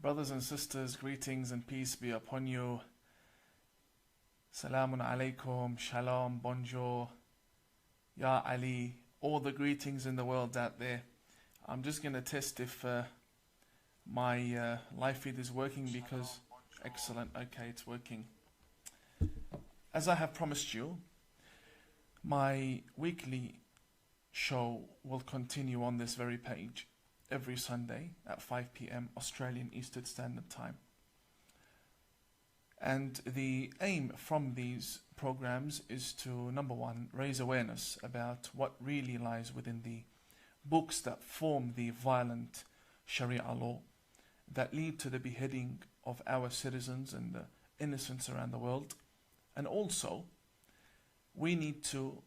Brothers and sisters, greetings and peace be upon you. Salamun alaikum, shalom, bonjour, ya Ali, all the greetings in the world out there. I'm just going to test if my live feed is working because... Excellent, okay, it's working. As I have promised you, my weekly show will continue on this very page every Sunday at 5 p.m. Australian Eastern Standard Time. And the aim from these programs is to, number one, raise awareness about what really lies within the books that form the violent Sharia law that lead to the beheading of our citizens and the innocents around the world. And also, we need to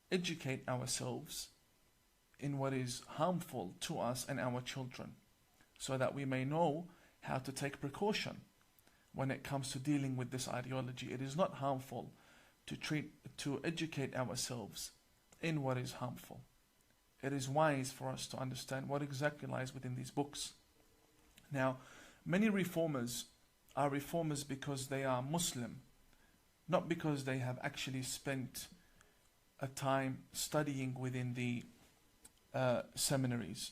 educate ourselves in what is harmful to us and our children, so that we may know how to take precaution when it comes to dealing with this ideology. It is not harmful to educate ourselves in what is harmful. It is wise for us to understand what exactly lies within these books. Now, many reformers are reformers because they are Muslim, not because they have actually spent a time studying within the seminaries.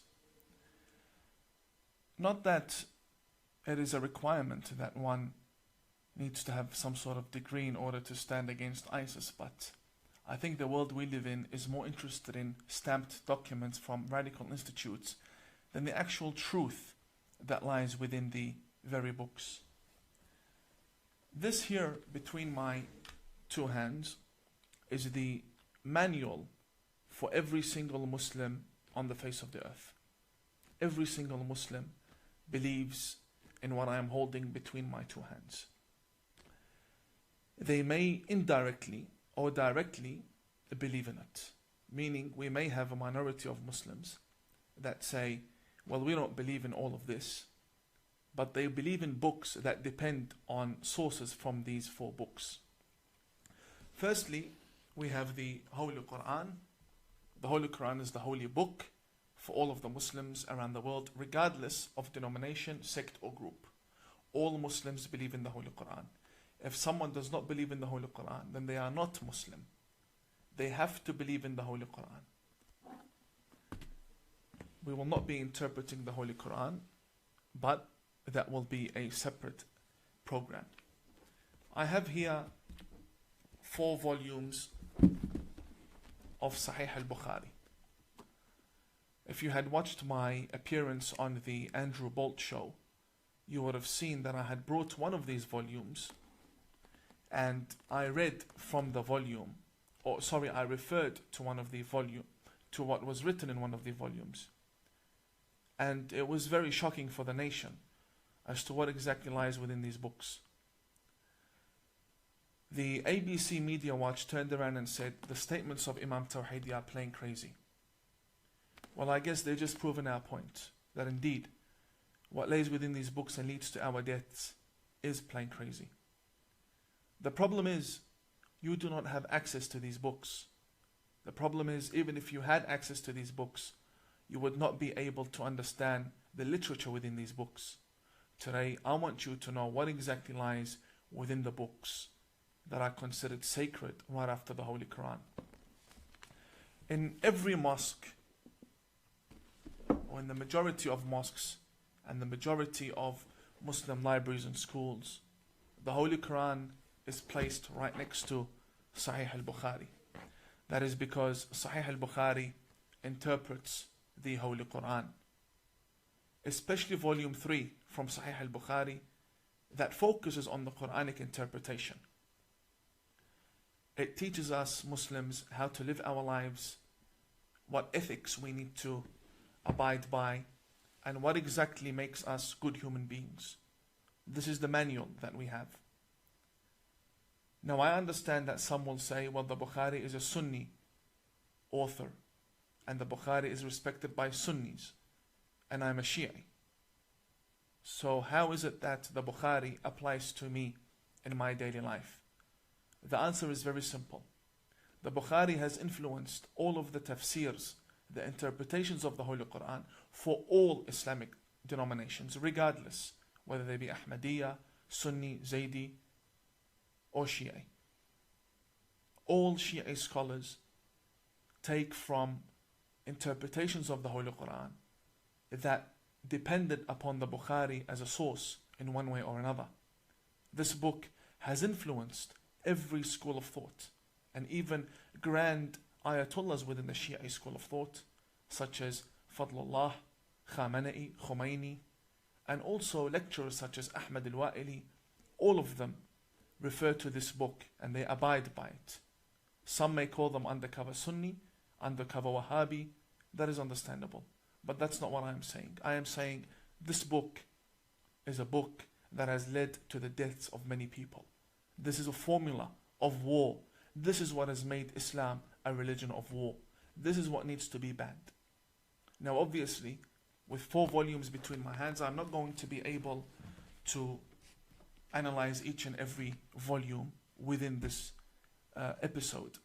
Not that it is a requirement that one needs to have some sort of degree in order to stand against ISIS, but I think the world we live in is more interested in stamped documents from radical institutes than the actual truth that lies within the very books. This here between my two hands is the manual for every single Muslim on the face of the earth. Every single Muslim believes in what I am holding between my two hands. They may indirectly or directly believe in it. Meaning we may have a minority of Muslims that say, well, we don't believe in all of this, but they believe in books that depend on sources from these four books. Firstly, we have the Holy Quran. The Holy Quran is the holy book for all of the Muslims around the world, regardless of denomination, sect or group. All Muslims believe in the Holy Quran. If someone does not believe in the Holy Quran, then they are not Muslim. They have to believe in the Holy Quran. We will not be interpreting the Holy Quran, but that will be a separate program. I have here 4 volumes of Sahih al-Bukhari. If you had watched my appearance on the Andrew Bolt show, you would have seen that I had brought one of these volumes and I read from the volume, I referred to one of the volume, to what was written in one of the volumes. And it was very shocking for the nation as to what exactly lies within these books. The ABC Media Watch turned around and said, the statements of Imam Tawhidi are plain crazy. Well, I guess they're just proving our point, that indeed, what lays within these books and leads to our deaths is plain crazy. The problem is, you do not have access to these books. The problem is, even if you had access to these books, you would not be able to understand the literature within these books. Today, I want you to know what exactly lies within the books that are considered sacred right after the Holy Quran. In every mosque, or in the majority of mosques and the majority of Muslim libraries and schools, the Holy Quran is placed right next to Sahih al-Bukhari. That is because Sahih al-Bukhari interprets the Holy Quran, especially volume 3 from Sahih al-Bukhari that focuses on the Quranic interpretation. It teaches us Muslims how to live our lives, what ethics we need to abide by, and what exactly makes us good human beings. This is the manual that we have. Now I understand that some will say, well, the Bukhari is a Sunni author, and the Bukhari is respected by Sunnis, and I'm a Shi'i. So how is it that the Bukhari applies to me in my daily life? The answer is very simple. The Bukhari has influenced all of the tafsirs, the interpretations of the Holy Quran for all Islamic denominations, regardless whether they be Ahmadiyya, Sunni, Zaydi, or Shia. All Shia scholars take from interpretations of the Holy Quran that depended upon the Bukhari as a source in one way or another. This book has influenced every school of thought, and even grand ayatollahs within the Shia school of thought, such as Fadlullah, Khamenei, Khomeini, and also lecturers such as Ahmad al-Wa'ili. All of them refer to this book and they abide by it. Some may call them undercover Sunni, undercover Wahhabi. That is understandable. But that's not what I am saying. I am saying this book is a book that has led to the deaths of many people. This is a formula of war. This is what has made Islam a religion of war. This is what needs to be banned. Now obviously, with 4 volumes between my hands, I'm not going to be able to analyze each and every volume within this episode.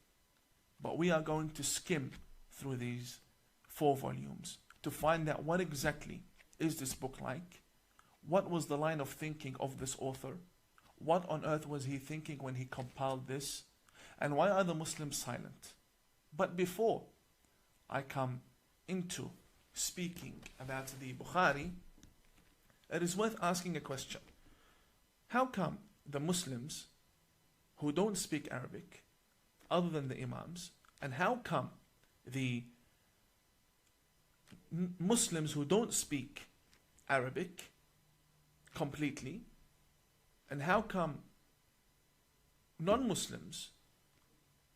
But we are going to skim through these 4 volumes to find out what exactly is this book like, what was the line of thinking of this author, what on earth was he thinking when he compiled this, and why are the Muslims silent. But before I come into speaking about the Bukhari, it is worth asking a question. How come the Muslims who don't speak Arabic, other than the Imams, and how come the Muslims who don't speak Arabic completely, and how come non-Muslims,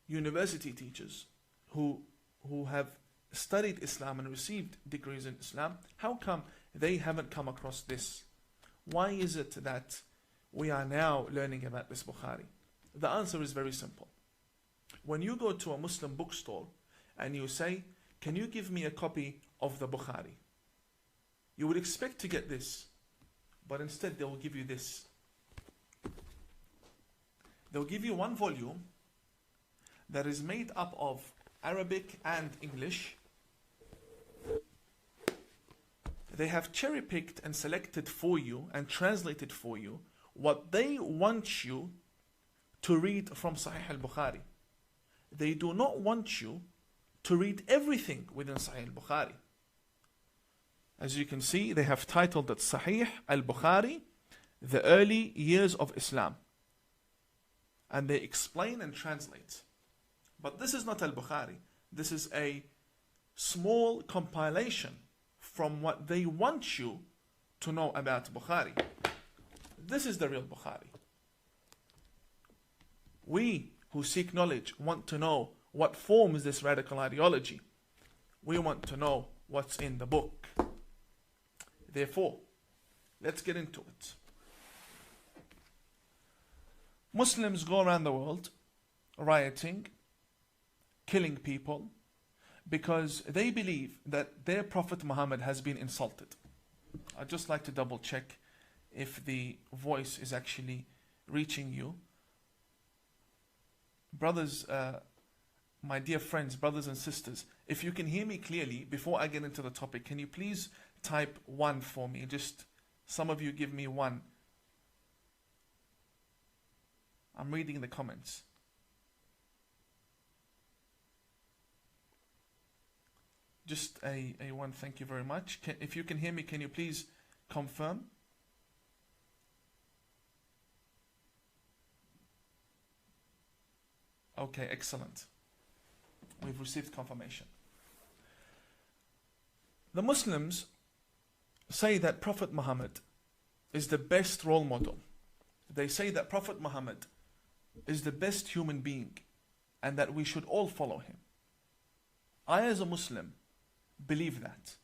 university teachers who have studied Islam and received degrees in Islam, how come they haven't come across this? Why is it that we are now learning about this Bukhari? The answer is very simple. When you go to a Muslim bookstore and you say, can you give me a copy of the Bukhari? You would expect to get this, but instead they will give you this. They'll give you 1 volume that is made up of Arabic and English. They have cherry-picked and selected for you and translated for you what they want you to read from Sahih al-Bukhari. They do not want you to read everything within Sahih al-Bukhari. As you can see, they have titled it Sahih al-Bukhari, the early years of Islam. And they explain and translate. But this is not al-Bukhari. This is a small compilation from what they want you to know about Bukhari. This is the real Bukhari. We who seek knowledge want to know what forms this radical ideology. We want to know what's in the book. Therefore, let's get into it. Muslims go around the world rioting, killing people, because they believe that their Prophet Muhammad has been insulted. I'd just like to double check if the voice is actually reaching you. Brothers, my dear friends, brothers and sisters, if you can hear me clearly before I get into the topic, can you please type 1 for me? Just some of you give me 1. I'm reading the comments. Just a 1, thank you very much. If you can hear me, can you please confirm? Okay, excellent. We've received confirmation. The Muslims say that Prophet Muhammad is the best role model. They say that Prophet Muhammad is the best human being and that we should all follow him. I, as a Muslim, believe that.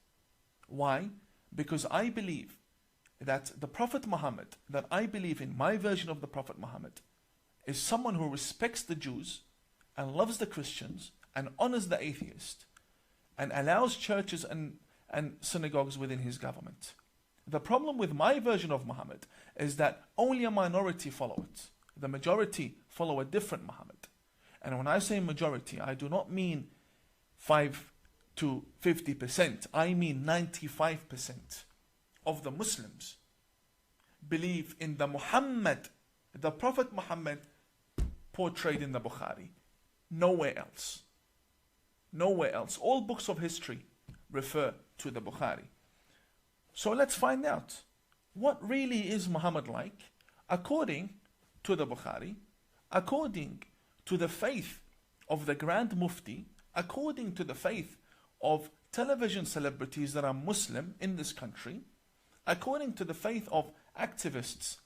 Why? Because I believe that the Prophet Muhammad, that I believe in, my version of the Prophet Muhammad, is someone who respects the Jews and loves the Christians and honors the atheist and allows churches and synagogues within his government. The problem with my version of Muhammad is that only a minority follow it. The majority follow a different Muhammad. And when I say majority, I do not mean 5 to 50%. I mean 95% of the Muslims believe in the Muhammad, the Prophet Muhammad portrayed in the Bukhari. Nowhere else. Nowhere else. All books of history refer to the Bukhari. So let's find out, what really is Muhammad like according to the Bukhari, according to the faith of the Grand Mufti, according to the faith of television celebrities that are Muslim in this country, according to the faith of activists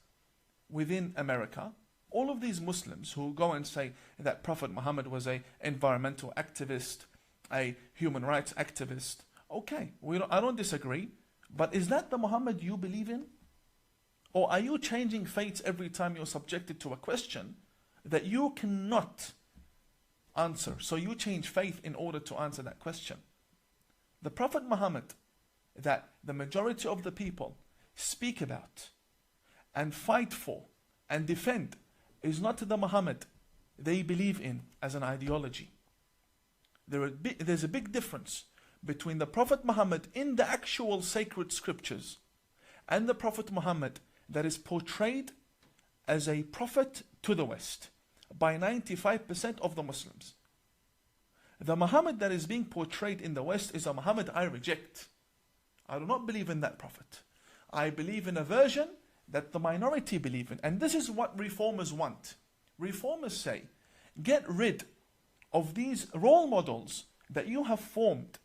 within America. All of these Muslims who go and say that Prophet Muhammad was an environmental activist, a human rights activist. Okay, I don't disagree, but is that the Muhammad you believe in? Or are you changing fates every time you're subjected to a question that you cannot answer? So you change faith in order to answer that question. The Prophet Muhammad that the majority of the people speak about and fight for and defend is not the Muhammad they believe in as an ideology. There's a big difference between the Prophet Muhammad in the actual sacred scriptures and the Prophet Muhammad that is portrayed as a prophet to the West by 95% of the Muslims. The Muhammad that is being portrayed in the West is a Muhammad I reject. I do not believe in that prophet. I believe in a version that the minority believe in. And this is what reformers want. Reformers say, get rid of these role models that you have formed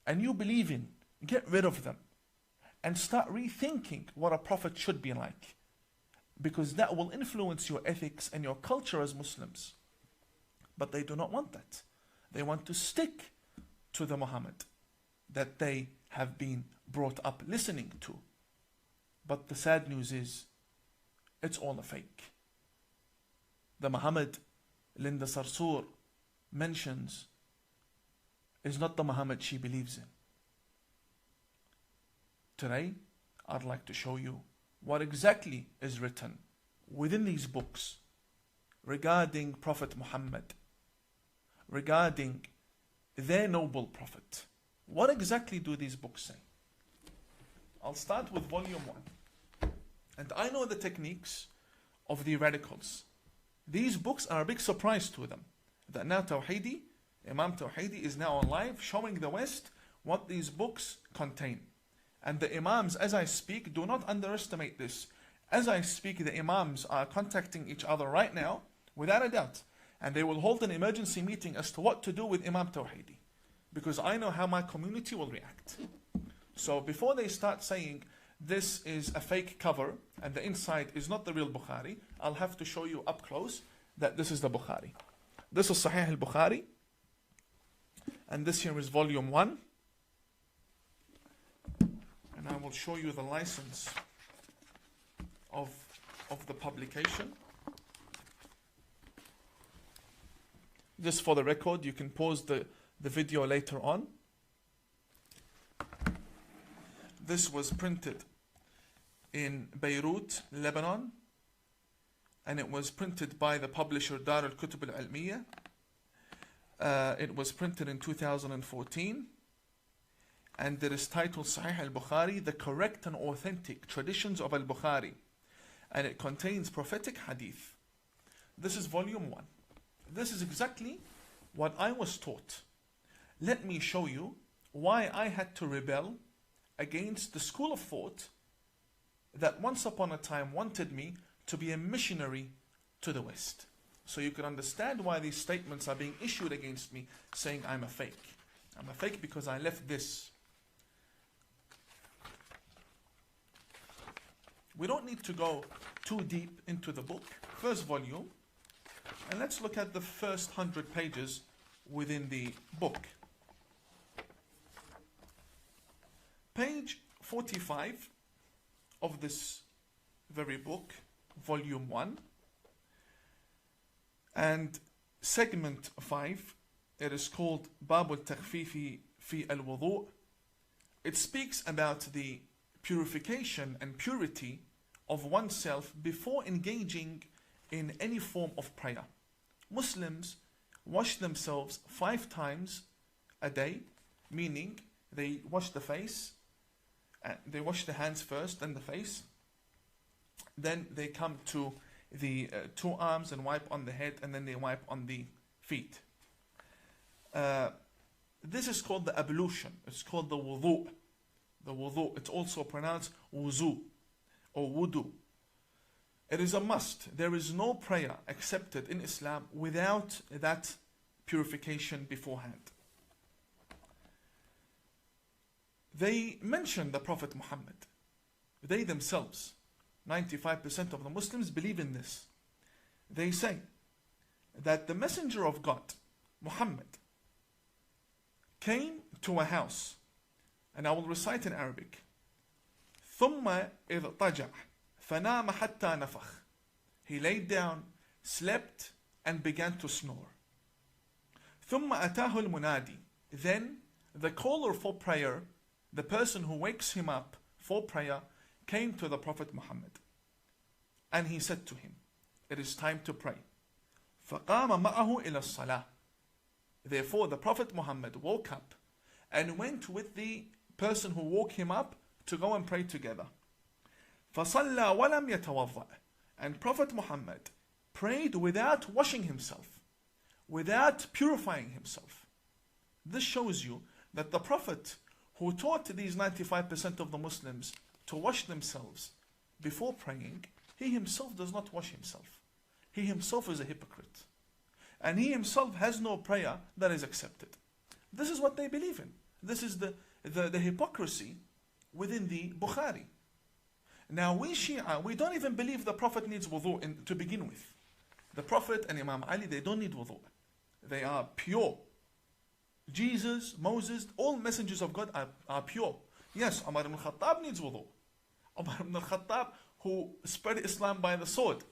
and you believe in. Get rid of them and start rethinking what a prophet should be like, because that will influence your ethics and your culture as Muslims. But they do not want that. They want to stick to the Muhammad that they have been brought up listening to. But the sad news is, it's all a fake. The Muhammad Linda Sarsour mentions is not the Muhammad she believes in. Today, I'd like to show you what exactly is written within these books regarding Prophet Muhammad, regarding their noble prophet. What exactly do these books say? I'll start with volume 1. And I know the techniques of the radicals. These books are a big surprise to them. That now Tawhidi, Imam Tawhidi is now on live showing the West what these books contain. And the Imams, as I speak, do not underestimate this. As I speak, the Imams are contacting each other right now, without a doubt. And they will hold an emergency meeting as to what to do with Imam Tawhidi. Because I know how my community will react. So before they start saying this is a fake cover and the inside is not the real Bukhari, I'll have to show you up close that this is the Bukhari. This is Sahih al-Bukhari. And this here is volume 1. And I will show you the license of the publication. Just for the record, you can pause the video later on. This was printed in Beirut, Lebanon, and it was printed by the publisher Dar al-Kutub al-Almiya. It was printed in 2014, and it is titled Sahih al-Bukhari, The Correct and Authentic Traditions of al-Bukhari, and it contains prophetic hadith. This is volume 1. This is exactly what I was taught. Let me show you why I had to rebel against the school of thought that once upon a time wanted me to be a missionary to the West. So you can understand why these statements are being issued against me, saying I'm a fake. I'm a fake because I left this. We don't need to go too deep into the book. First volume. And let's look at the first 100 pages within the book. Page 45 of this very book, volume 1, and segment 5, it is called Bab al-Takhfifi fi al-Wudu'. It speaks about the purification and purity of oneself before engaging in any form of prayer. Muslims wash themselves 5 times a day, meaning they wash the face, they wash the hands first, then the face, then they come to the two arms and wipe on the head, and then they wipe on the feet. This is called the ablution. It's called the wudu. The wudu. It's also pronounced wuzu or wudu. It is a must. There is no prayer accepted in Islam without that purification beforehand. They mention the Prophet Muhammad. They themselves, 95% of the Muslims believe in this. They say that the Messenger of God, Muhammad, came to a house, and I will recite in Arabic. ثم اضطجع فنام حتى نفخ. He laid down, slept, and began to snore. ثم أتاه المنادي. Then the caller for prayer, the person who wakes him up for prayer, came to the Prophet Muhammad. And he said to him, it is time to pray. فقام معه إلى الصلاة. Therefore the Prophet Muhammad woke up and went with the person who woke him up to go and pray together. فصلى ولم يتوضأ. And Prophet Muhammad prayed without washing himself, without purifying himself. This shows you that the Prophet, who taught these 95% of the Muslims to wash themselves before praying, he himself does not wash himself. He himself is a hypocrite. And he himself has no prayer that is accepted. This is what they believe in. This is the hypocrisy within the Bukhari. Now we Shia, we don't even believe the Prophet needs wudu to begin with. The Prophet and Imam Ali, they don't need wudu. They are pure. Jesus, Moses, all messengers of God are pure. Yes, Umar ibn al-Khattab needs wudu. Umar ibn al-Khattab, who spread Islam by the sword,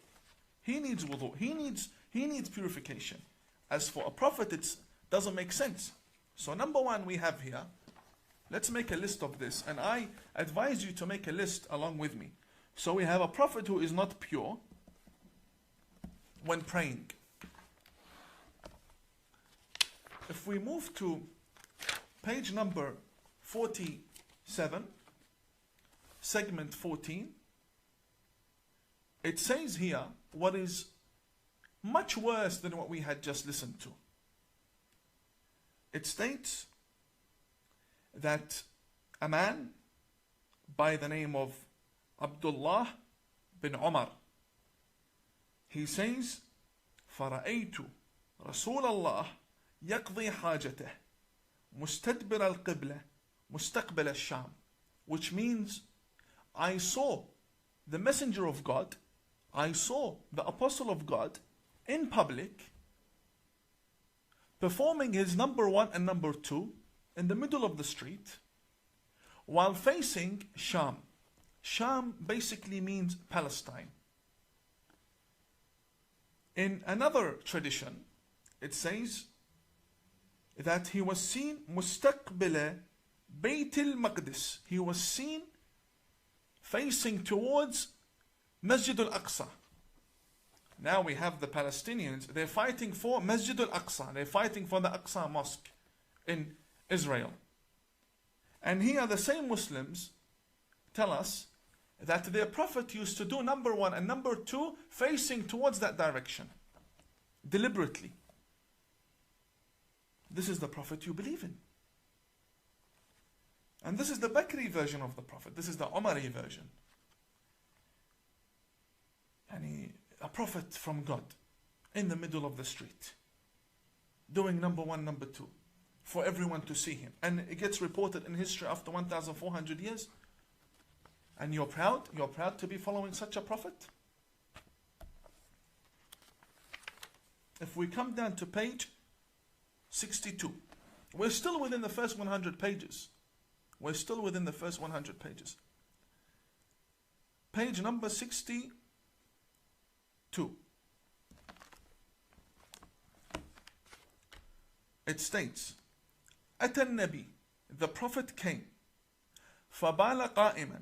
he needs wudu. He needs purification. As for a prophet, it doesn't make sense. So number one we have here, let's make a list of this, and I advise you to make a list along with me. So we have a prophet who is not pure when praying. If we move to page number 47, segment 14, it says here what is much worse than what we had just listened to. It states that a man by the name of Abdullah bin Umar, he says, فَرَأَيْتُ رَسُولَ اللَّهِ يَقْضِي حَاجَتَهِ مُسْتَدْبِرَ الْقِبْلَةِ مُسْتَقْبِلَ الشَّامِ, which means I saw the messenger of God, I saw the apostle of God in public performing his number one and number two in the middle of the street while facing Sham. Sham basically means Palestine. In another tradition, it says that he was seen مستقبل بيت المقدس. He was seen facing towards Masjid al-Aqsa. Now we have the Palestinians, they're fighting for Masjid al-Aqsa. They're fighting for the Aqsa Mosque in Israel. And here the same Muslims tell us that their Prophet used to do number one and number two facing towards that direction. Deliberately. This is the Prophet you believe in. And this is the Bakri version of the Prophet. This is the Umari version. And a prophet from God in the middle of the street doing number one, number two for everyone to see him. And it gets reported in history after 1,400 years. And you're proud to be following such a prophet? If we come down to page 62, we're still within the first 100 pages. We're still within the first 100 pages. Page number 62. It states, أتى النبي, the Prophet came, فبال قائما,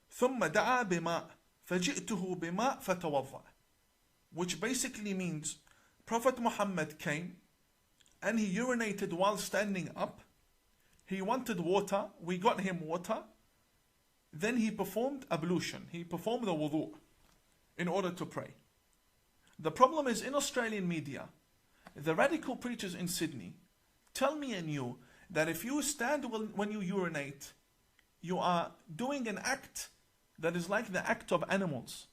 ثم دعا بماء, فجئته بماء فتوضأ. Which basically means Prophet Muhammad came and he urinated while standing up. He wanted water, we got him water. Then he performed ablution, he performed the wudu. in order to pray. The problem is in Australian media, the radical preachers in Sydney tell me and you that if you stand when you urinate, you are doing an act that is like the act of animals.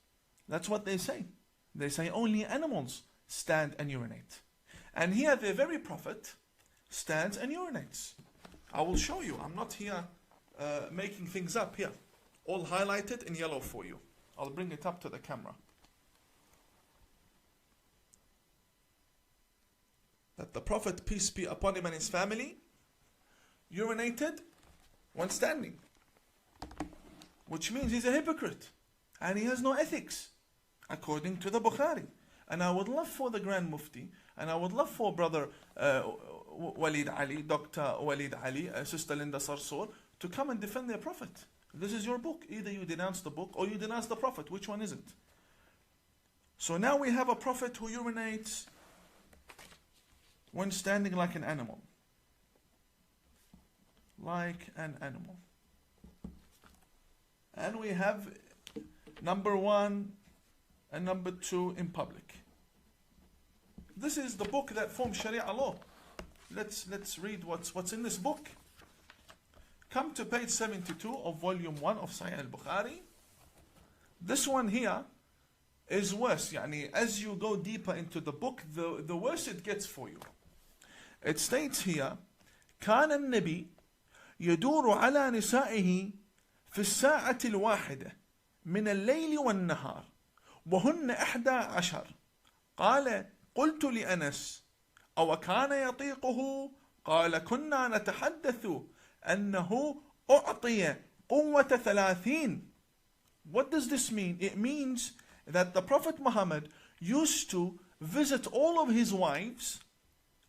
That's what they say. They say only animals stand and urinate. And here the very Prophet stands and urinates. I will show you. I'm not here making things up here. All highlighted in yellow for you. I'll bring it up to the camera. That the Prophet, peace be upon him and his family, urinated when standing. Which means he's a hypocrite. And he has no ethics, according to the Bukhari. And I would love for the Grand Mufti, and I would love for Brother Walid Ali, Dr. Walid Ali, Sister Linda Sarsour, to come and defend their Prophet. This is your book. Either you denounce the book or you denounce the Prophet. Which one is it? So now we have a Prophet who urinates when standing like an animal. Like an animal. And we have number 1 and number 2 in public. This is the book that forms Sharia law. Let's read what's in this book. Come to page 72 of volume 1 of Sahih al-Bukhari. This one here is worse. Yani, as you go deeper into the book, the worse it gets for you. It states here, كان النبي يدور على نسائه في الساعة الواحدة من الليل والنهار وهن 11. قال قلت لأنس أو كان يطيقه؟ قال كنا نتحدث أنه أعطي قوة 30. What does this mean? It means that the Prophet Muhammad used to visit all of his wives,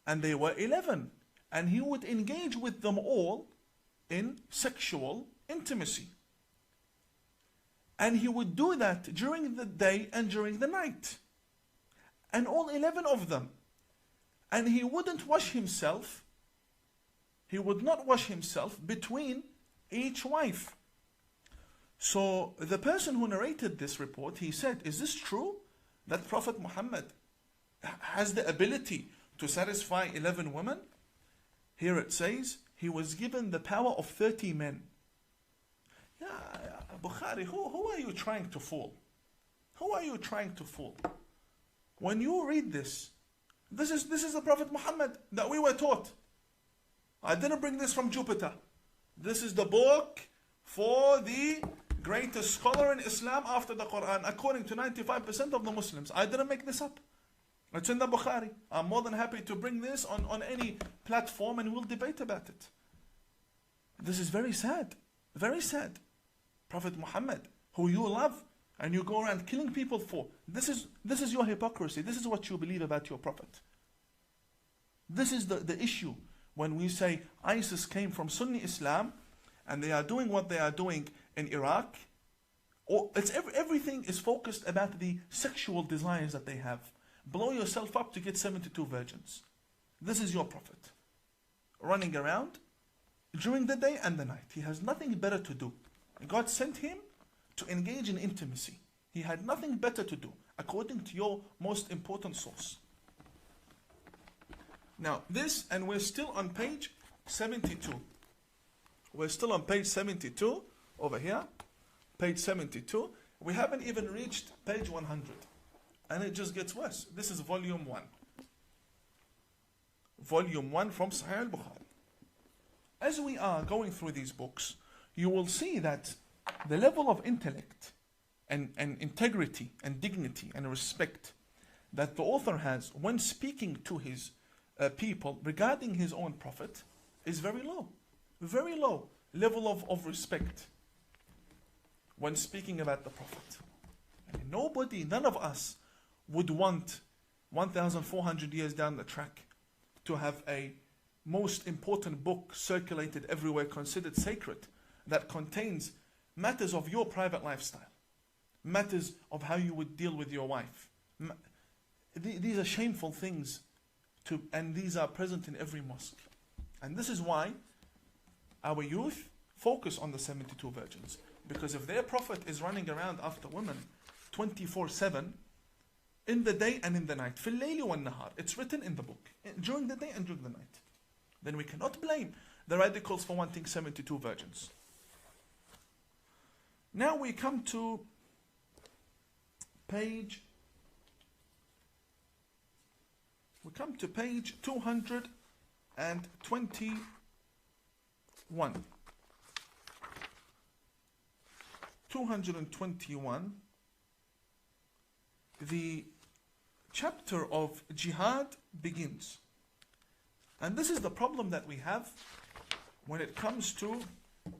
and they were 11, and he would engage with them all in sexual intimacy. And he would do that during the day and during the night. And all 11 of them. And he wouldn't wash himself. He would not wash himself between each wife. So the person who narrated this report, he said, is this true? That Prophet Muhammad has the ability to satisfy 11 women? Here it says, he was given the power of 30 men. Yeah, Bukhari, who are you trying to fool? Who are you trying to fool? When you read this is the Prophet Muhammad that we were taught. I didn't bring this from Jupiter. This is the book for the greatest scholar in Islam after the Quran, according to 95% of the Muslims. I didn't make this up. It's in the Bukhari. I'm more than happy to bring this on any platform and we'll debate about it. This is very sad. Very sad. Prophet Muhammad, who you love and you go around killing people for. This is your hypocrisy. This is what you believe about your Prophet. This is the issue when we say ISIS came from Sunni Islam and they are doing what they are doing in Iraq. Or everything is focused about the sexual desires that they have. Blow yourself up to get 72 virgins. This is your Prophet. Running around during the day and the night. He has nothing better to do. God sent him to engage in intimacy. He had nothing better to do, according to your most important source. Now this, and we're still on page 72. We're still on page 72, over here. Page 72. We haven't even reached page 100. And it just gets worse. This is volume 1. Volume 1 from Sahih al-Bukhari. As we are going through these books, you will see that the level of intellect and integrity and dignity and respect that the author has when speaking to his people regarding his own Prophet is very low. Very low level of respect when speaking about the Prophet. And none of us would want 1,400 years down the track to have a most important book circulated everywhere, considered sacred, that contains matters of your private lifestyle, matters of how you would deal with your wife. These are shameful things, and these are present in every mosque. And this is why our youth focus on the 72 virgins. Because if their Prophet is running around after women 24/7 in the day and in the night. في الليل والنهار. It's written in the book. During the day and during the night. Then we cannot blame the radicals for wanting 72 virgins. Now we come to page 221. 221. The chapter of Jihad begins. And this is the problem that we have when it comes to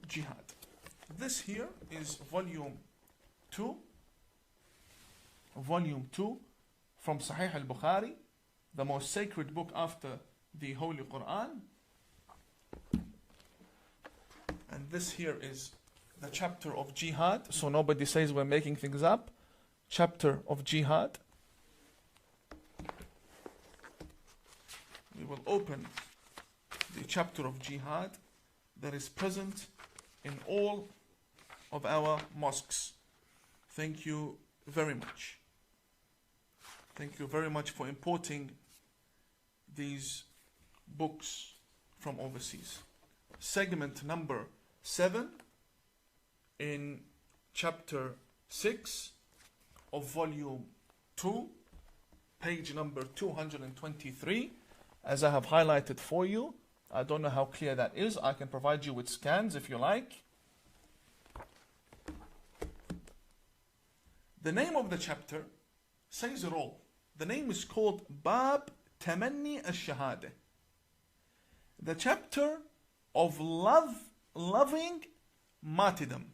Jihad. This here is volume 2 from Sahih al-Bukhari, the most sacred book after the Holy Quran. And this here is the chapter of Jihad, so nobody says we're making things up. Chapter of Jihad. We will open the chapter of Jihad that is present in all of our mosques. Thank you very much. Thank you very much for importing these books from overseas. Segment number 7 in chapter 6 of volume 2, page number 223, as I have highlighted for you. I don't know how clear that is. I can provide you with scans if you like. The name of the chapter says it all. The name is called Bab Tamanni al-Shahada. The chapter of loving martyrdom.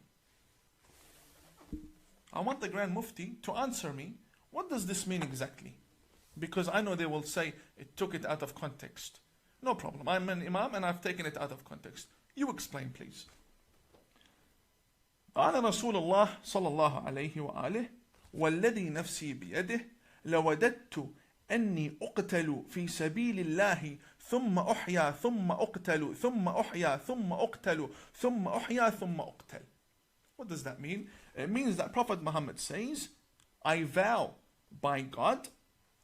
I want the Grand Mufti to answer me, what does this mean exactly? Because I know they will say it took it out of context. No problem. I'm an Imam and I've taken it out of context. You explain, please. قال رسول الله صلى الله عليه وآله والذي نفسي بيده لوددت أني أقتل في سبيل الله ثم أحيا ثم أقتل ثم أحيا ثم أقتل ثم أحيا ثم أقتل. What does that mean? It means that Prophet Muhammad says, I vow by God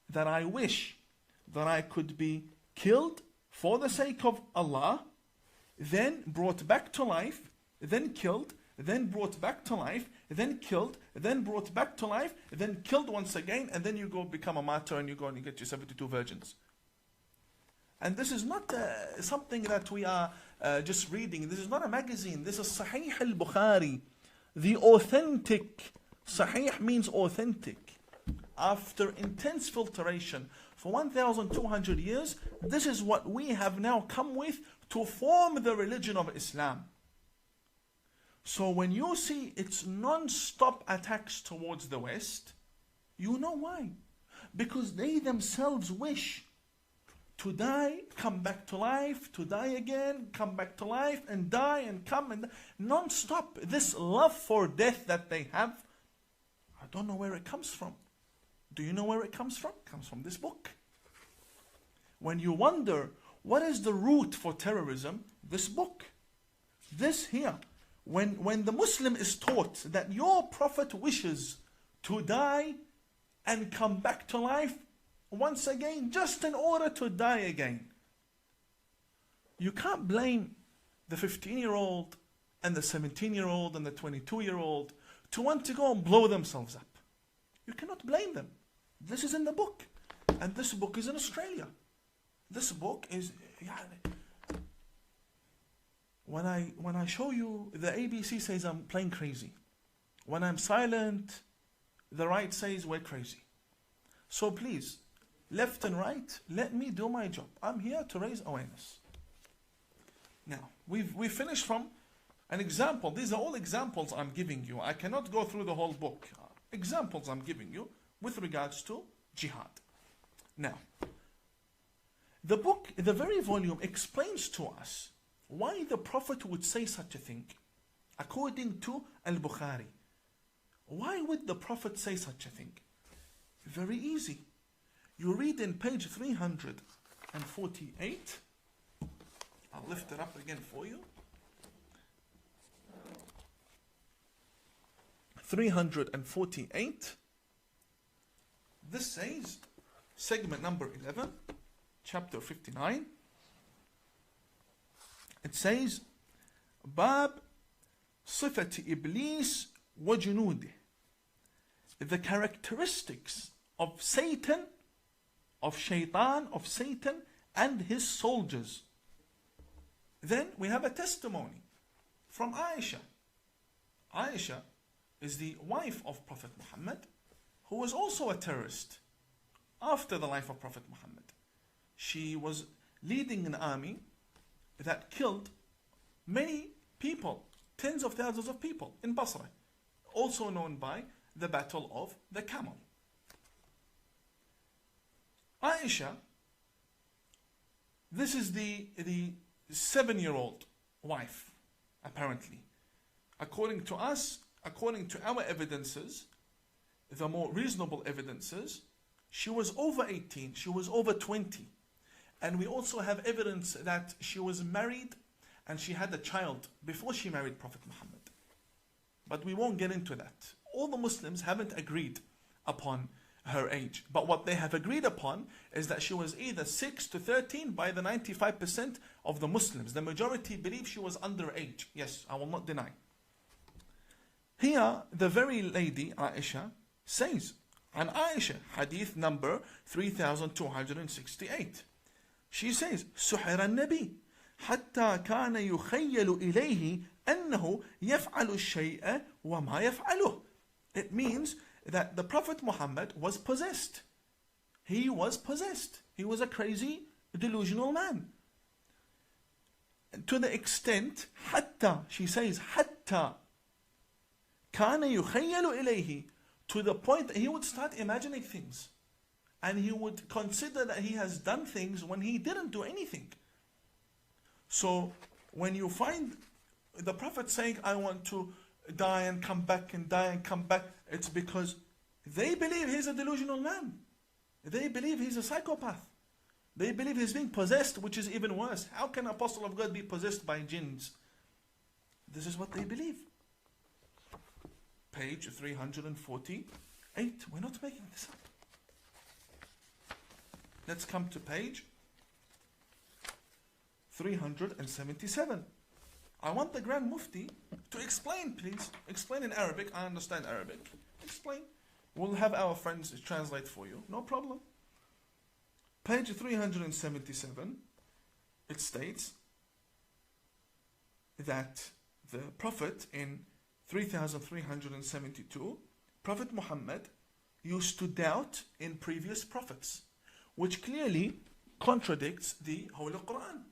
that I wish that I could be killed for the sake of Allah, then brought back to life, then killed, then brought back to life, then killed, then brought back to life, then killed once again, and then you go become a martyr and you go and you get your 72 virgins. And this is not something that we are just reading. This is not a magazine. This is Sahih al-Bukhari. The authentic. Sahih means authentic. After intense filtration for 1,200 years, this is what we have now come with to form the religion of Islam. So when you see its non-stop attacks towards the West, you know why. Because they themselves wish to die, come back to life, to die again, come back to life, and die and come and non-stop. This love for death that they have, I don't know where it comes from. Do you know where it comes from? It comes from this book. When you wonder, what is the root for terrorism? This book. This here. When the Muslim is taught that your Prophet wishes to die and come back to life once again, just in order to die again, you can't blame the 15-year-old and the 17-year-old and the 22-year-old to want to go and blow themselves up. You cannot blame them. This is in the book. And this book is in Australia. This book is... When I show you, the ABC says I'm playing crazy. When I'm silent, the right says we're crazy. So please, left and right, let me do my job. I'm here to raise awareness. Now, we've finished from an example. These are all examples I'm giving you. I cannot go through the whole book. Examples I'm giving you with regards to jihad. Now, the book, the very volume explains to us why the Prophet would say such a thing. According to Al-Bukhari, why would the Prophet say such a thing? Very easy. You read in page 348. I'll lift it up again for you. 348. This says, segment number 11, chapter 59. It says, Bab Sifat Iblis wa Junudih. The characteristics of Satan, of Shaitan, of Satan and his soldiers. Then we have a testimony from Aisha. Aisha is the wife of Prophet Muhammad, who was also a terrorist after the life of Prophet Muhammad. She was leading an army that killed many people, tens of thousands of people in Basra, also known by the Battle of the Camel. Aisha, this is the 7-year-old wife, apparently. According to us, according to our evidences, the more reasonable evidences, she was over 18, she was over 20. And we also have evidence that she was married and she had a child before she married Prophet Muhammad. But we won't get into that. All the Muslims haven't agreed upon her age. But what they have agreed upon is that she was either 6 to 13 by the 95% of the Muslims. The majority believe she was underage. Yes, I will not deny. Here, the very lady, Aisha, says, and Aisha, hadith number 3268. She says, سحر النبي حتى كان يخيل إليه أنه يفعل الشيء وما يفعله. It means that the Prophet Muhammad was possessed. He was possessed. He was a crazy, delusional man. To the extent, حتى, she says, حتى كان يخيل إليه, to the point that he would start imagining things. And he would consider that he has done things when he didn't do anything. So when you find the Prophet saying, I want to die and come back and die and come back, it's because they believe he's a delusional man. They believe he's a psychopath. They believe he's being possessed, which is even worse. How can an apostle of God be possessed by jinns? This is what they believe. Page 348. We're not making this up. Let's come to page 377. I want the Grand Mufti to explain, please. Explain in Arabic. I understand Arabic. Explain. We'll have our friends translate for you. No problem. Page 377. It states that the Prophet in 3372, Prophet Muhammad used to doubt in previous prophets, which clearly contradicts the Holy Quran.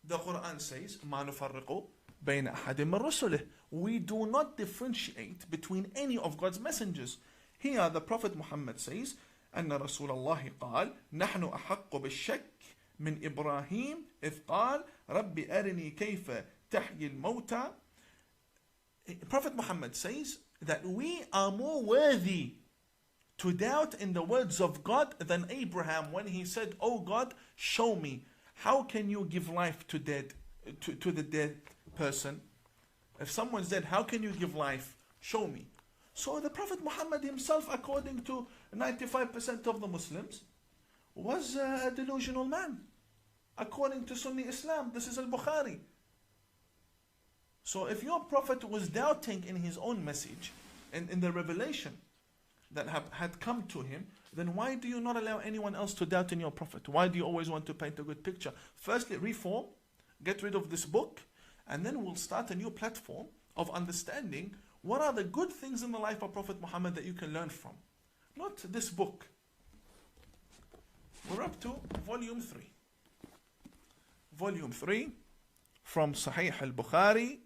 The Quran says, مَا نُفَرِّقُ بَيْنَ أَحَدٍ مِّن رُسُلِهِ. We do not differentiate between any of God's messengers. Here the Prophet Muhammad says, أن رسول الله قال نحن أحق بالشك من إبراهيم إذ قال رب أرني كيف تحيي الموتى. Prophet Muhammad says that we are more worthy to doubt in the words of God than Abraham when he said, Oh God, show me, how can you give life to the dead person? If someone's dead, how can you give life? Show me. So the Prophet Muhammad himself, according to 95% of the Muslims, was a delusional man. According to Sunni Islam, this is Al-Bukhari. So if your Prophet was doubting in his own message, in the revelation that had come to him, then why do you not allow anyone else to doubt in your Prophet? Why do you always want to paint a good picture? Firstly, reform, get rid of this book, and then we'll start a new platform of understanding what are the good things in the life of Prophet Muhammad that you can learn from. Not this book. We're up to volume 3. Volume 3 from Sahih al-Bukhari.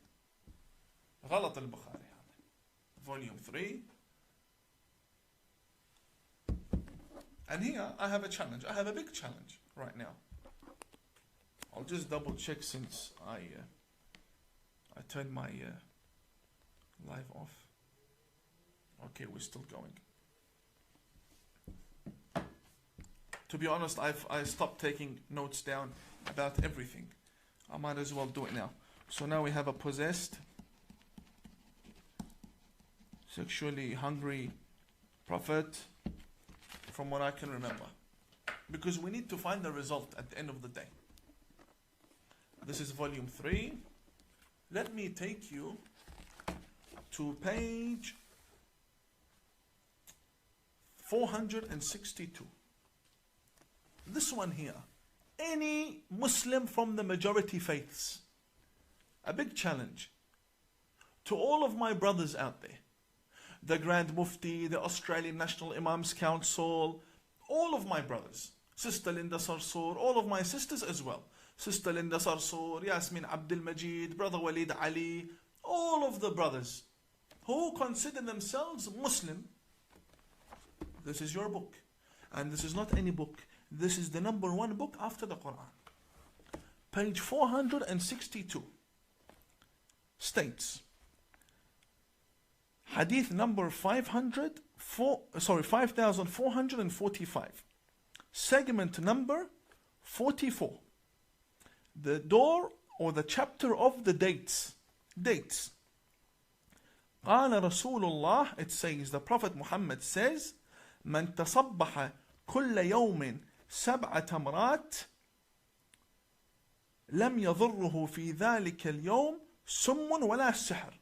غلط البخاري. Volume 3. And here I have a challenge. I have a big challenge right now. I'll just double check since I turned my live off. Okay, we're still going. To be honest, I stopped taking notes down about everything. I might as well do it now. So now we have a possessed, sexually hungry prophet from what I can remember. Because we need to find the result at the end of the day. This is volume 3. Let me take you to page 462. This one here. Any Muslim from the majority faiths. A big challenge to all of my brothers out there. The Grand Mufti, the Australian National Imams Council, all of my brothers. Sister Linda Sarsour, all of my sisters as well. Sister Linda Sarsour, Yasmin Abdul Majid, Brother Walid Ali, all of the brothers who consider themselves Muslim. This is your book. And this is not any book. This is the number 1 book after the Quran. Page 462 states, Hadith number 5445, segment number 44. The door or the chapter of the dates. Dates. قال رسول الله, it says, the Prophet Muhammad says, من تصبح كل يوم 7 تمرات لم يضره في ذلك اليوم سم ولا سحر.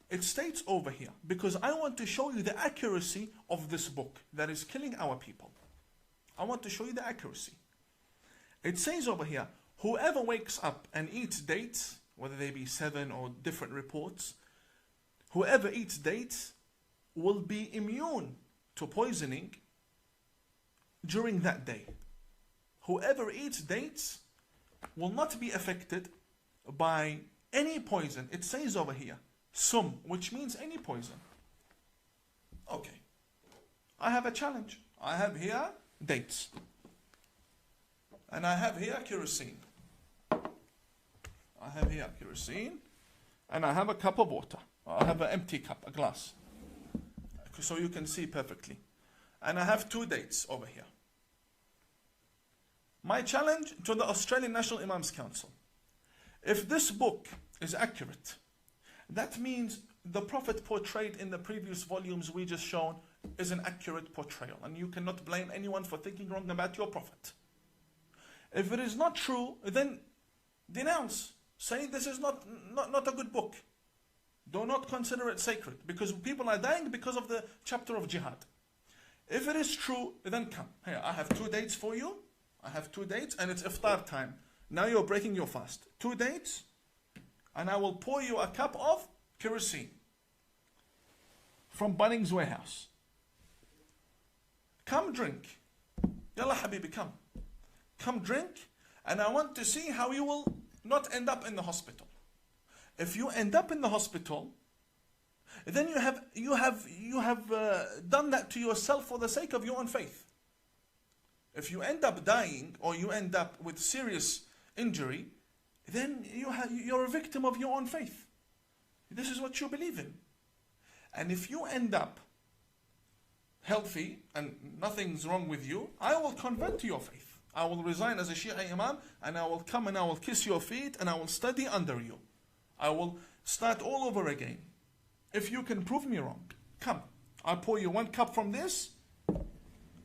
It states over here, because I want to show you the accuracy of this book that is killing our people. I want to show you the accuracy. It says over here, whoever wakes up and eats dates, whether they be 7 or different reports, whoever eats dates will be immune to poisoning during that day. Whoever eats dates will not be affected by any poison. It says over here, sum, which means any poison. Okay. I have a challenge. I have here dates. And I have here kerosene. I have here kerosene. And I have a cup of water. I have an empty cup, a glass. So you can see perfectly. And I have 2 dates over here. My challenge to the Australian National Imams Council. If this book is accurate, that means the Prophet portrayed in the previous volumes we just shown is an accurate portrayal. And you cannot blame anyone for thinking wrong about your Prophet. If it is not true, then denounce. Say this is not a good book. Do not consider it sacred. Because people are dying because of the chapter of Jihad. If it is true, then come. Here, I have 2 dates for you. I have 2 dates and it's iftar time. Now you're breaking your fast. 2 dates and I will pour you a cup of kerosene from Bunnings Warehouse. Come drink. Yalla Habibi, come. Come drink, and I want to see how you will not end up in the hospital. If you end up in the hospital, then you have done that to yourself for the sake of your own faith. If you end up dying or you end up with serious injury, then you're a victim of your own faith. This is what you believe in. And if you end up healthy and nothing's wrong with you, I will convert to your faith. I will resign as a Shia Imam and I will come and I will kiss your feet and I will study under you. I will start all over again. If you can prove me wrong, come. I'll pour you 1 cup from this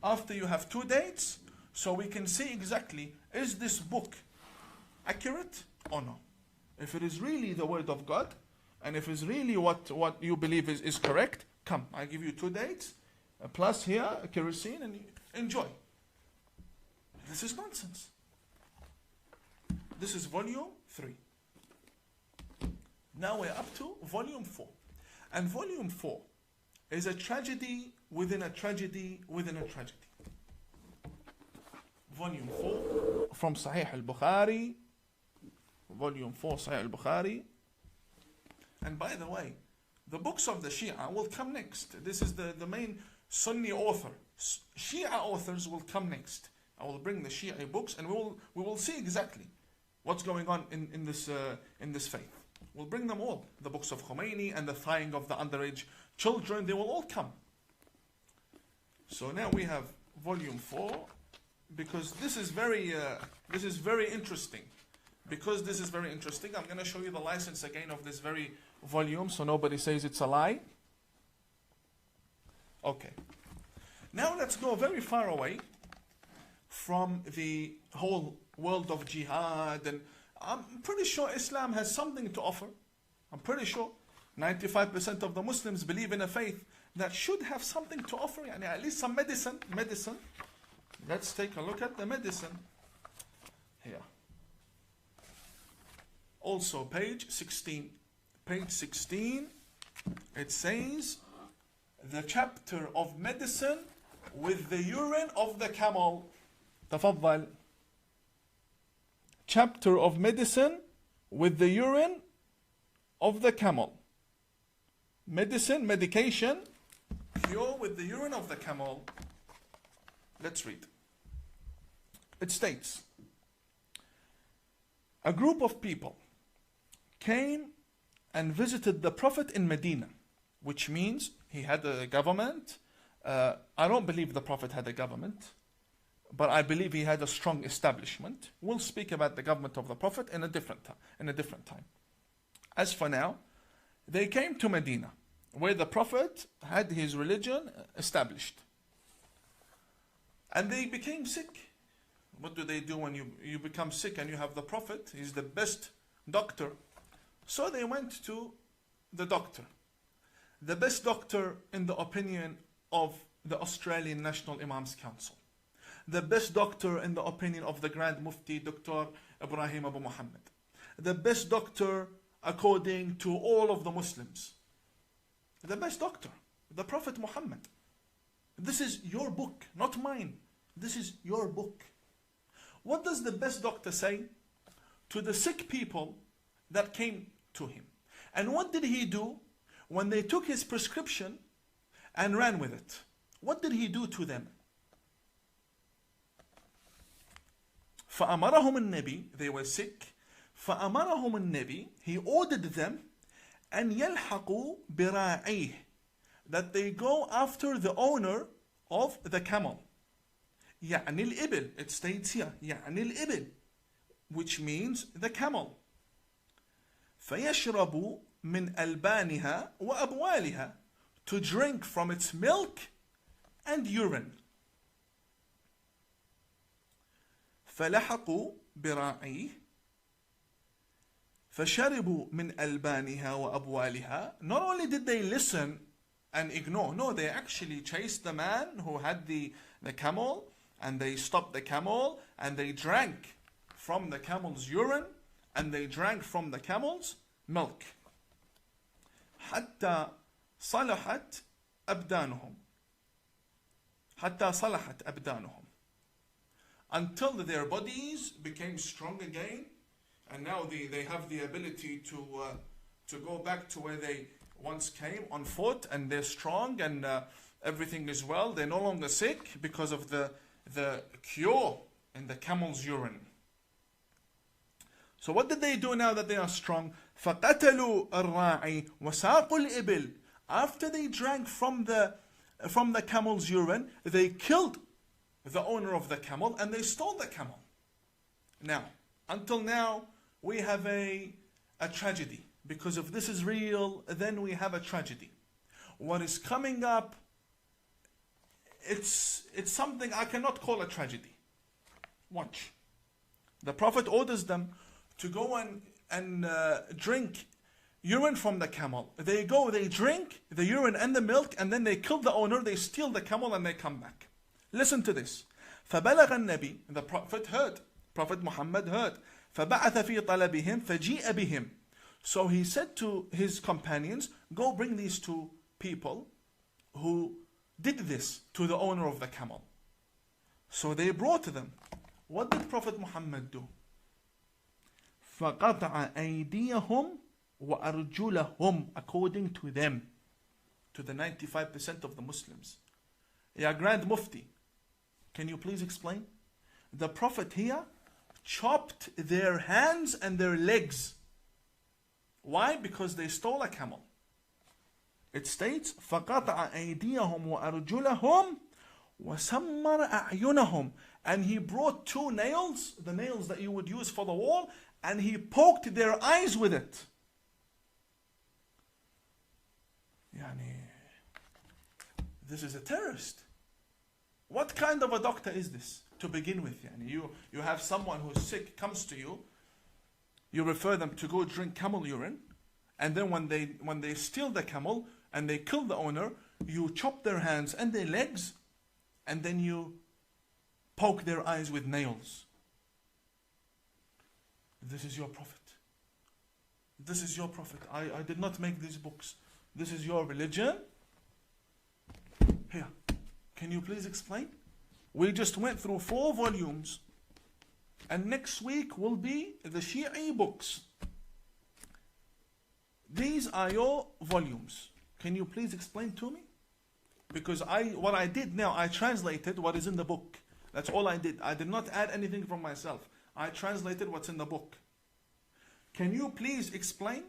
after you have 2 dates so we can see exactly, is this book accurate or no? If it is really the word of God and if it's really what you believe is correct, come. I give you 2 dates plus here kerosene and enjoy. This is nonsense. This is volume 3. Now we're up to volume 4. And volume 4 is a tragedy within a tragedy within a tragedy. Volume 4 from Sahih al-Bukhari. Volume 4 Sahih al-Bukhari. And by the way, the books of the Shia will come next. This is the main Sunni author. Shia authors will come next. I will bring the Shia books and we will see exactly what's going on in this faith. We'll bring them all. The books of Khomeini and the thawing of the underage children, they will all come. So now we have volume 4, because this is very interesting. Because this is very interesting, I'm going to show you the license again of this very volume so nobody says it's a lie. Okay. Now let's go very far away from the whole world of jihad, and I'm pretty sure Islam has something to offer. I'm pretty sure 95% of the Muslims believe in a faith that should have something to offer, yani at least some medicine. Let's take a look at the medicine here. Also page 16. Page 16, it says the chapter of medicine with the urine of the camel. تفضل. Chapter of medicine with the urine of the camel. Medicine, medication, cure with the urine of the camel. Let's read. It states, a group of people came and visited the Prophet in Medina, which means he had a government. I don't believe the Prophet had a government, but I believe he had a strong establishment. We'll speak about the government of the Prophet in a different time. As for now, they came to Medina, where the Prophet had his religion established. And they became sick. What do they do when you become sick and you have the Prophet? He's the best doctor. So they went to the doctor. The best doctor in the opinion of the Australian National Imams Council. The best doctor in the opinion of the Grand Mufti, Dr. Ibrahim Abu Muhammad. The best doctor according to all of the Muslims. The best doctor, the Prophet Muhammad. This is your book, not mine. This is your book. What does the best doctor say to the sick people that came to him? And what did he do when they took his prescription and ran with it? What did he do to them? فأمرهم النبي, they were sick. فأمرهم النبي, he ordered them أن يلحقوا براعيه, that they go after the owner of the camel. يعني الإبل, it states here, يعني الإبل, which means the camel. فيشربوا من ألبانها وأبوالها, to drink from its milk and urine. فلحقوا براعيه فشربوا من ألبانها وأبوالها. Not only did they listen and ignore, no, they actually chased the man who had the camel, and they stopped the camel, and they drank from the camel's urine, and they drank from the camel's milk. حتى صلحت أبدانهم. حتى صلحت أبدانهم. Until their bodies became strong again, and now they have the ability to go back to where they once came on foot, and they're strong, and everything is well. They're no longer sick because of the cure in the camel's urine. So what did they do now that they are strong? فَقَتَلُوا الرَّاعِي وَسَاقُوا الْإِبِلِ. After they drank from the camel's urine, they killed the owner of the camel and they stole the camel. Now, until now, we have a tragedy. Because if this is real, then we have a tragedy. What is coming up, it's something I cannot call a tragedy. Watch. The Prophet orders them to go and drink urine from the camel. They go, they drink the urine and the milk, and then they kill the owner, they steal the camel, and they come back. Listen to this. فَبَلَغَ النَّبِي, the Prophet heard. Prophet Muhammad heard. فَبَعَثَ فِي طَلَبِهِمْ فَجِيءَ بِهِمْ. So he said to his companions, go bring these two people who did this to the owner of the camel. So they brought them. What did Prophet Muhammad do? فَقَطَعَ أَيْدِيَهُمْ وَأَرْجُلَهُمْ, according to them, to the 95% of the Muslims. Ya Grand Mufti, can you please explain? The Prophet here chopped their hands and their legs. Why? Because they stole a camel. It states, فَقَطَعَ أَيْدِيَهُمْ وَأَرْجُلَهُمْ وَسَمَّرَ أَعْيُنَهُم. And he brought two nails, the nails that you would use for the wall, and he poked their eyes with it. This is a terrorist. What kind of a doctor is this to begin with? Yani you have someone who's sick, comes to you, you refer them to go drink camel urine, and then when they steal the camel and they kill the owner, you chop their hands and their legs, and then you poke their eyes with nails. This is your prophet. This is your prophet. I did not make these books. This is your religion. Here, can you please explain? We just went through 4 volumes, and next week will be the Shi'i books. These are your volumes. Can you please explain to me? Because what I did now, I translated what is in the book. That's all I did. I did not add anything from myself. I translated what's in the book. Can you please explain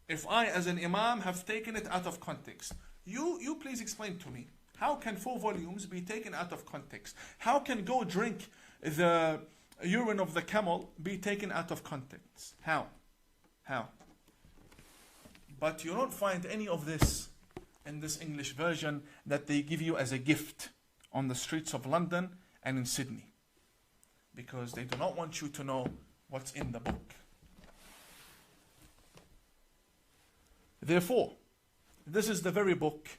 if I as an imam have taken it out of context? You please explain to me. How can 4 volumes be taken out of context? How can go drink the urine of the camel be taken out of context? How? But you don't find any of this in this English version that they give you as a gift on the streets of London and in Sydney, because they do not want you to know what's in the book. Therefore, this is the very book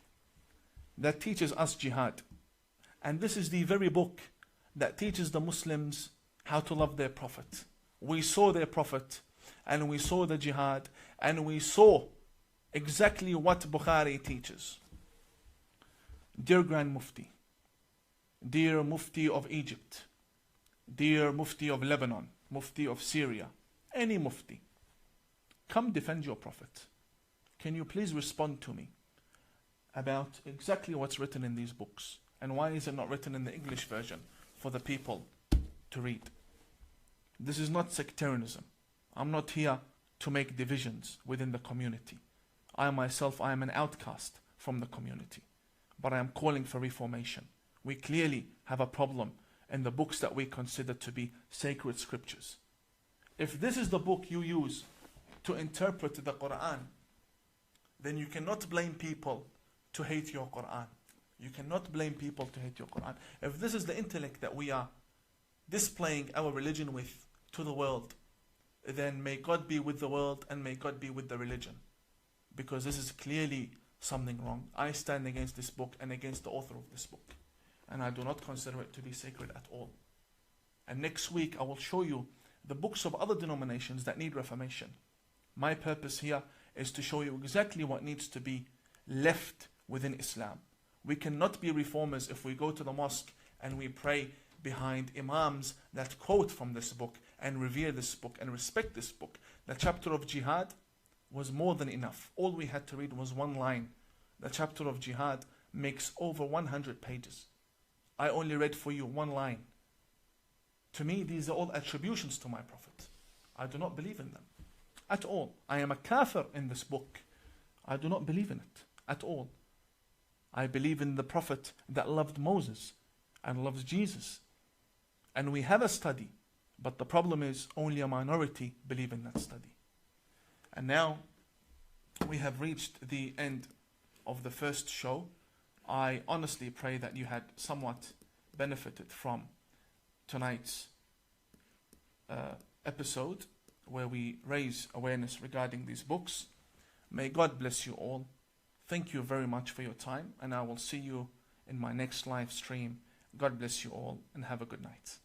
that teaches us jihad, and this is the very book that teaches the Muslims how to love their prophet. We saw their prophet, and we saw the jihad, and we saw exactly what Bukhari teaches. Dear Grand Mufti, dear Mufti of Egypt, dear Mufti of Lebanon, Mufti of Syria, any Mufti, come defend your prophet. Can you please respond to me about exactly what's written in these books, and why is it not written in the English version for the people to read? This is not sectarianism. I'm not here to make divisions within the community. I myself, I am an outcast from the community, but I am calling for reformation. We clearly have a problem in the books that we consider to be sacred scriptures. If this is the book you use to interpret the Quran, then you cannot blame people to hate your Quran. You cannot blame people to hate your Quran. If this is the intellect that we are displaying our religion with to the world, then may God be with the world and may God be with the religion. Because this is clearly something wrong. I stand against this book and against the author of this book. And I do not consider it to be sacred at all. And next week I will show you the books of other denominations that need reformation. My purpose here is to show you exactly what needs to be left within Islam. We cannot be reformers if we go to the mosque and we pray behind imams that quote from this book and revere this book and respect this book. The chapter of jihad was more than enough. All we had to read was 1 line. The chapter of jihad makes over 100 pages. I only read for you 1 line. To me, these are all attributions to my prophet. I do not believe in them at all. I am a kafir in this book. I do not believe in it at all. I believe in the prophet that loved Moses and loves Jesus. And we have a study, but the problem is only a minority believe in that study. And now we have reached the end of the first show. I honestly pray that you had somewhat benefited from tonight's episode where we raise awareness regarding these books. May God bless you all. Thank you very much for your time, and I will see you in my next live stream. God bless you all and have a good night.